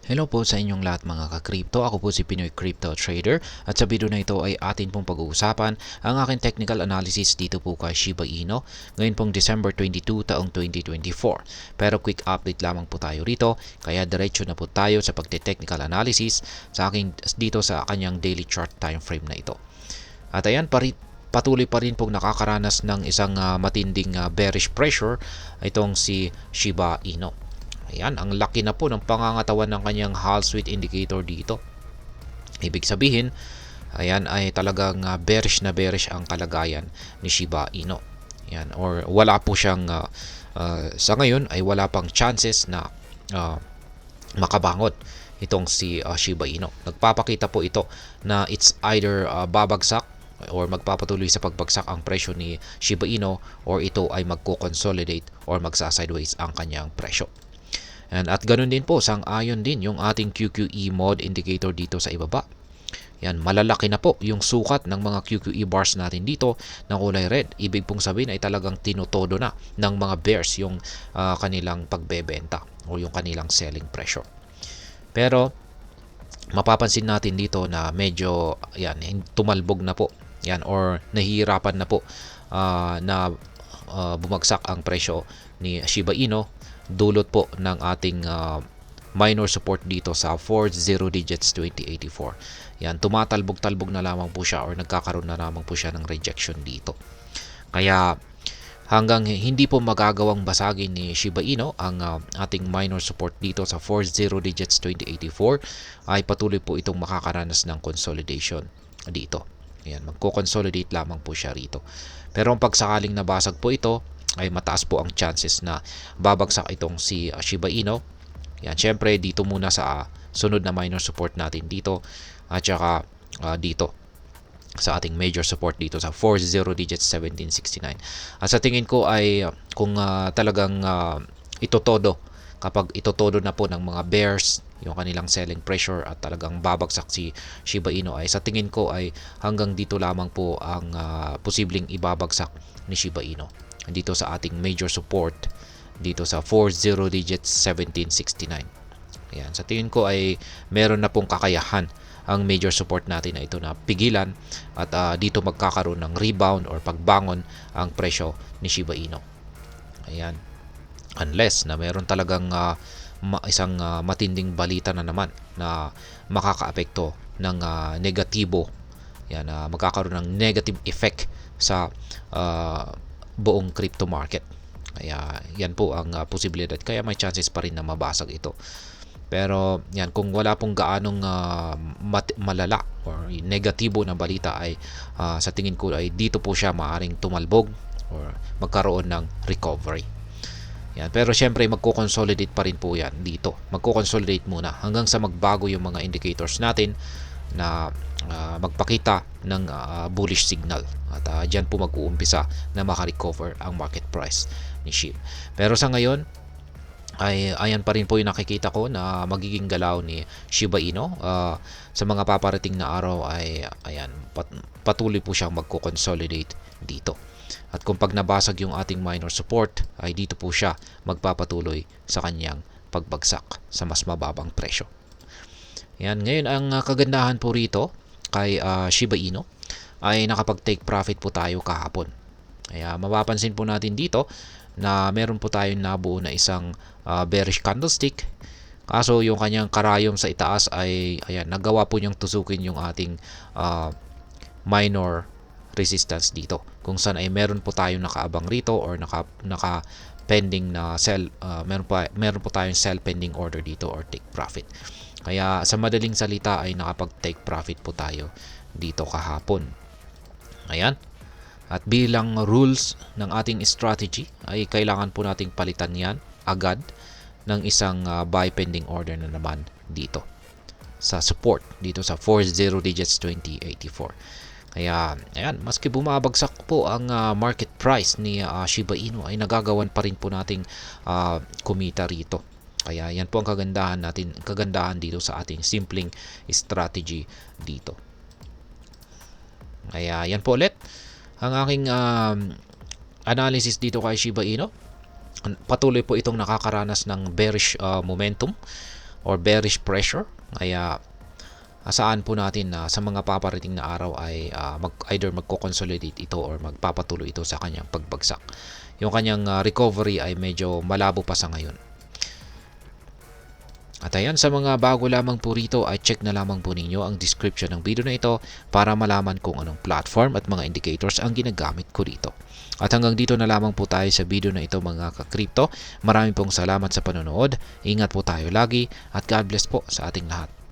Hello po sa inyong lahat mga ka-crypto. Ako po si Pinoy Crypto Trader at sa video na ito ay atin pong pag-uusapan ang aking technical analysis dito po kay Shiba Inu ngayon pong December 22 taong 2024. Pero quick update lamang po tayo rito kaya diretso na po tayo sa pagte-technical analysis sa aking dito sa kanyang daily chart time frame na ito. At ayan patuloy pa rin pong nakakaranas ng isang matinding bearish pressure itong si Shiba Inu. Ayan, ang laki na po ng pangangatawan ng kanyang Hall Sweet Indicator dito. Ibig sabihin, ayan ay talagang bearish na bearish ang kalagayan ni Shiba Inu. Ayan, or wala po siyang, sa ngayon ay wala pang chances na makabangon itong si Shiba Inu. Nagpapakita po ito na it's either babagsak or magpapatuloy sa pagbagsak ang presyo ni Shiba Inu or ito ay magko-consolidate or magsa-sideways ang kanyang presyo. At ganun din po, sang-ayon din yung ating QQE mode indicator dito sa ibaba. Yan, malalaki na po yung sukat ng mga QQE bars natin dito na kulay red. Ibig pong sabihin ay talagang tinutodo na ng mga bears yung kanilang pagbebenta o yung kanilang selling pressure. Pero mapapansin natin dito na medyo yan, tumalbog na po. Yan, or nahihirapan na po na bumagsak ang presyo ni Shiba Inu dulot po ng ating minor support dito sa 40 digits 2084. Yan, tumatalbog-talbog na lamang po siya or nagkakaroon na lamang po siya ng rejection dito. Kaya hanggang hindi po magagawang basagin ni Shiba Inu ang ating minor support dito sa 40 digits 2084 ay patuloy po itong makakaranas ng consolidation dito. Ayan, magko-consolidate lamang po siya rito. Pero ang pagsakaling nabasag po ito, ay mataas po ang chances na babagsak itong si Shiba Inu. Yan, syempre dito muna sa sunod na minor support natin dito at saka dito sa ating major support dito sa 40 digits 1769. At sa tingin ko ay kung talagang itotodo, kapag itotodo na po ng mga bears yung kanilang selling pressure at talagang babagsak si Shiba Inu, ay sa tingin ko ay hanggang dito lamang po ang posibleng ibabagsak ni Shiba Inu dito sa ating major support dito sa 40 digits 1769. Ayan, sa tingin ko ay meron na pong kakayahan ang major support natin na ito na pigilan at dito magkakaroon ng rebound or pagbangon ang presyo ni Shiba Inu. Ayan, unless na meron talagang isang matinding balita na naman na makakaapekto ng negatibo. Yan, magkakaroon ng negative effect sa buong crypto market. Kaya yan po ang posibilidad. Kaya may chances pa rin na mabasag ito. Pero yan, kung wala pong gaanong malala or negatibo na balita ay sa tingin ko ay dito po siya maaring tumalbog or magkaroon ng recovery. Yan, pero syempre magko-consolidate pa rin po yan dito. Magko-consolidate muna hanggang sa magbago yung mga indicators natin na magpakita ng bullish signal at dyan po mag-uumpisa na makarecover ang market price ni SHIB. Pero sa ngayon ay ayan pa rin po yung nakikita ko na magiging galaw ni Shiba Inu. Sa mga paparating na araw ay ayan, patuloy po siyang magko-consolidate dito. At kung pag nabasag yung ating minor support ay dito po siya magpapatuloy sa kanyang pagbagsak sa mas mababang presyo. Yan, ngayon ang kagandahan po rito kay Shiba Inu ay nakapag-take profit po tayo kahapon. Kaya mapapansin po natin dito na meron po tayong nabuo na isang bearish candlestick. Kaso yung kanyang karayom sa itaas ay ayan, nagawa po niyang tusukin yung ating minor resistance dito. Kung saan ay meron po tayong nakaabang rito or naka pending na sell, meron po tayong sell pending order dito or take profit. Kaya sa madaling salita ay nakapag-take profit po tayo dito kahapon. Ayan. At bilang rules ng ating strategy ay kailangan po nating palitan yan agad ng isang buy pending order na naman dito sa support dito sa 40 digits 2084. Kaya ayan, maski bumabagsak po ang market price ni Shiba Inu ay nagagawan pa rin po nating kumita rito. Kaya yan po ang kagandahan dito sa ating simpleng strategy dito. Kaya yan po ulit ang aking analysis dito kay Shiba Inu. Patuloy po itong nakakaranas ng bearish momentum or bearish pressure. Kaya asaan po natin na sa mga paparating na araw ay either magko-consolidate ito or magpapatuloy ito sa kanyang pagbagsak. Yung kanyang recovery ay medyo malabo pa sa ngayon. At ayan, sa mga bago lamang po rito ay check na lamang po ninyo ang description ng video na ito para malaman kung anong platform at mga indicators ang ginagamit ko dito. At hanggang dito na lamang po tayo sa video na ito mga ka-crypto. Maraming pong salamat sa panonood. Ingat po tayo lagi at God bless po sa ating lahat.